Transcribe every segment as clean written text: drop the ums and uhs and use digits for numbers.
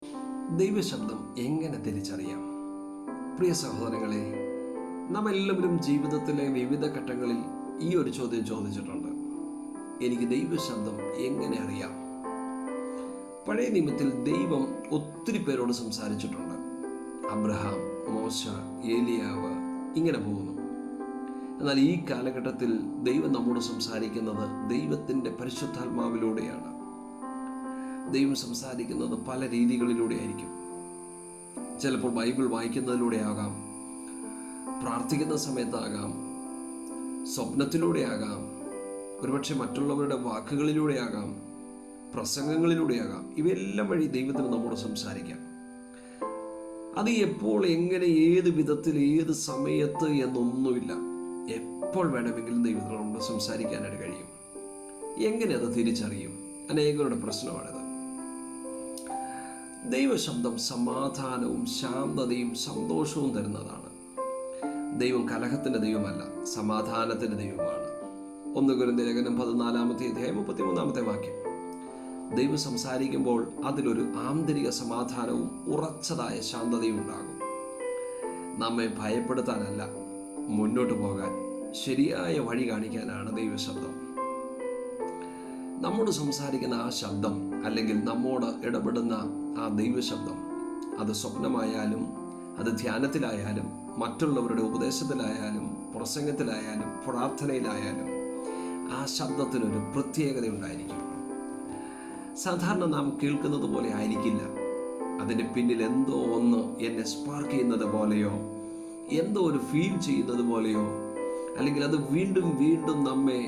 ദൈവശബ്ദം എങ്ങനെ തിരിച്ചറിയാം? പ്രിയ സഹോദരങ്ങളെ, നാം എല്ലാവരും ജീവിതത്തിലെ വിവിധ ഘട്ടങ്ങളിൽ ഈ ഒരു ചോദ്യം ചോദിച്ചിട്ടുണ്ട്. എനിക്ക് ദൈവശബ്ദം എങ്ങനെ അറിയാം? പഴയ നിയമത്തിൽ ദൈവം ഒത്തിരി പേരോട് സംസാരിച്ചിട്ടുണ്ട്. അബ്രഹാം, മോശ, ഏലിയാവ്, ഇങ്ങനെ പോകുന്നു. എന്നാൽ ഈ കാലഘട്ടത്തിൽ ദൈവം നമ്മോട് സംസാരിക്കുന്നത് ദൈവത്തിൻ്റെ പരിശുദ്ധാത്മാവിലൂടെയാണ്. ദൈവം സംസാരിക്കുന്നത് പല രീതികളിലൂടെ ആയിരിക്കും. ചിലപ്പോൾ ബൈബിൾ വായിക്കുന്നതിലൂടെ ആകാം, പ്രാർത്ഥിക്കുന്ന സമയത്താകാം, സ്വപ്നത്തിലൂടെ ആകാം, ഒരുപക്ഷെ മറ്റുള്ളവരുടെ വാക്കുകളിലൂടെ ആകാം, പ്രസംഗങ്ങളിലൂടെ ആകാം. ഇവയെല്ലാം വഴി ദൈവത്തിന് നമ്മോട് സംസാരിക്കാം. അത് എപ്പോൾ, എങ്ങനെ, ഏത് വിധത്തിൽ, ഏത് സമയത്ത് എന്നൊന്നുമില്ല. എപ്പോൾ വേണമെങ്കിലും ദൈവത്തിനോട് സംസാരിക്കാനായിട്ട് കഴിയും. എങ്ങനെ അത് തിരിച്ചറിയും? അനേകരുടെ പ്രശ്നമാണിത്. ദൈവശബ്ദം സമാധാനവും ശാന്തതയും സന്തോഷവും തരുന്നതാണ്. ദൈവം കലഹത്തിൻ്റെ ദൈവമല്ല, സമാധാനത്തിൻ്റെ ദൈവമാണ്. 1 കൊരിന്ത്യർ ലേഖനം 14-33 വാക്യം. ദൈവം സംസാരിക്കുമ്പോൾ അതിലൊരു ആന്തരിക സമാധാനവും ഉറച്ചതായ ശാന്തതയും ഉണ്ടാകും. നമ്മെ ഭയപ്പെടുത്താനല്ല, മുന്നോട്ട് പോകാൻ ശരിയായ വഴി കാണിക്കാനാണ് ദൈവശബ്ദം. നമ്മോട് സംസാരിക്കുന്ന ആ ശബ്ദം, അല്ലെങ്കിൽ നമ്മോട് ഇടപെടുന്ന ആ ദൈവശബ്ദം, അത് സ്വപ്നമായാലും, അത് ധ്യാനത്തിലായാലും, മറ്റുള്ളവരുടെ ഉപദേശത്തിലായാലും, പ്രസംഗത്തിലായാലും, പ്രാർത്ഥനയിലായാലും, ആ ശബ്ദത്തിനൊരു പ്രത്യേകത ഉണ്ടായിരിക്കും. സാധാരണ നാം കേൾക്കുന്നത് പോലെ ആയിരിക്കില്ല. അതിൻ്റെ പിന്നിൽ എന്തോ ഒന്ന് എന്നെ സ്പാർക്ക് ചെയ്യുന്നത് പോലെയോ, എന്തോ ഒരു ഫീൽ ചെയ്യുന്നത് പോലെയോ, അല്ലെങ്കിൽ അത് വീണ്ടും വീണ്ടും നമ്മെ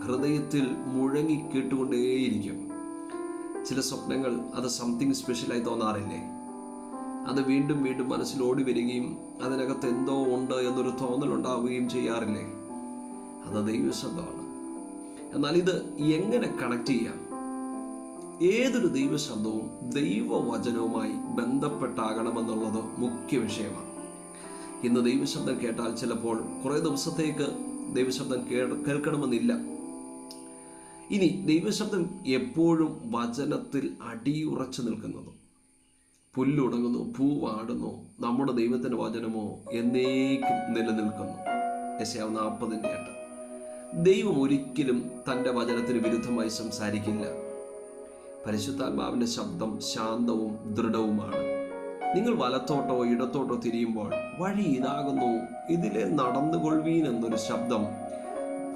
ഹൃദയത്തിൽ മുഴങ്ങി കേട്ടുകൊണ്ടേയിരിക്കും. ചില സ്വപ്നങ്ങൾ അത് സംതിങ് സ്പെഷ്യലായി തോന്നാറില്ലേ? അത് വീണ്ടും വീണ്ടും മനസ്സിൽ ഓടി വരികയും അതിനകത്ത് എന്തോ ഉണ്ട് എന്നൊരു തോന്നലുണ്ടാവുകയും ചെയ്യാറില്ലേ? അത് ദൈവശബ്ദമാണ്. എന്നാൽ ഇത് എങ്ങനെ കണക്ട് ചെയ്യാം? ഏതൊരു ദൈവശബ്ദവും ദൈവവചനവുമായി ബന്ധപ്പെട്ടാകണമെന്നുള്ളത് മുഖ്യ വിഷയമാണ്. ഇന്ന് ദൈവശബ്ദം കേട്ടാൽ ചിലപ്പോൾ കുറേ ദിവസത്തേക്ക് ദൈവശബ്ദം കേൾക്കണമെന്നില്ല. ഇനി ദൈവശബ്ദം എപ്പോഴും വചനത്തിൽ അടിയുറച്ചു നിൽക്കുന്നത്. പുല്ലുണങ്ങുന്നു, പൂവാടുന്നു, നമ്മുടെ ദൈവത്തിൻ്റെ വചനമോ എന്നേക്കും നിലനിൽക്കുന്നു. യെശയ്യാവ് 40:8. ദൈവം ഒരിക്കലും തൻ്റെ വചനത്തിന് വിരുദ്ധമായി സംസാരിക്കില്ല. പരിശുദ്ധാത്മാവിൻ്റെ ശബ്ദം ശാന്തവും ദൃഢവുമാണ്. നിങ്ങൾ വലത്തോട്ടോ ഇടത്തോട്ടോ തിരിയുമ്പോൾ വഴി ഇതാകുന്നു, ഇതിലെ നടന്നുകൊള്ളുവീൻ എന്നൊരു ശബ്ദം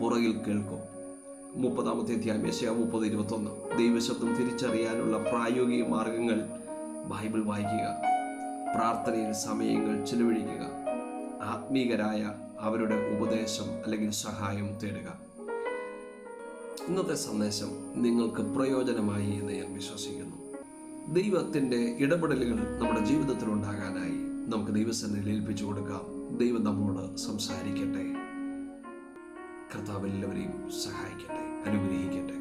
പുറകിൽ കേൾക്കും. 30-ാമത്തെ അധ്യായം യെശയ്യാവ് 30:21. ദൈവശബ്ദം തിരിച്ചറിയാനുള്ള പ്രായോഗിക മാർഗങ്ങൾ: ബൈബിൾ വായിക്കുക, പ്രാർത്ഥനയിൽ സമയങ്ങൾ ചിലവഴിക്കുക, ആത്മീകരായ അവരുടെ ഉപദേശം അല്ലെങ്കിൽ സഹായം തേടുക. ഇന്നത്തെ സന്ദേശം നിങ്ങൾക്ക് പ്രയോജനമായി എന്ന് ഞാൻ വിശ്വസിക്കുന്നു. ദൈവത്തിൻ്റെ ഇടപെടലുകൾ നമ്മുടെ ജീവിതത്തിൽ ഉണ്ടാകാനായി നമുക്ക് ദൈവസന്നിധിയിൽ ഏൽപ്പിച്ചു കൊടുക്കാം. ദൈവം നമ്മോട് സംസാരിക്കട്ടെ. കർത്താവ് എല്ലാവരെയും സഹായിക്കട്ടെ, അനുഗ്രഹിക്കട്ടെ.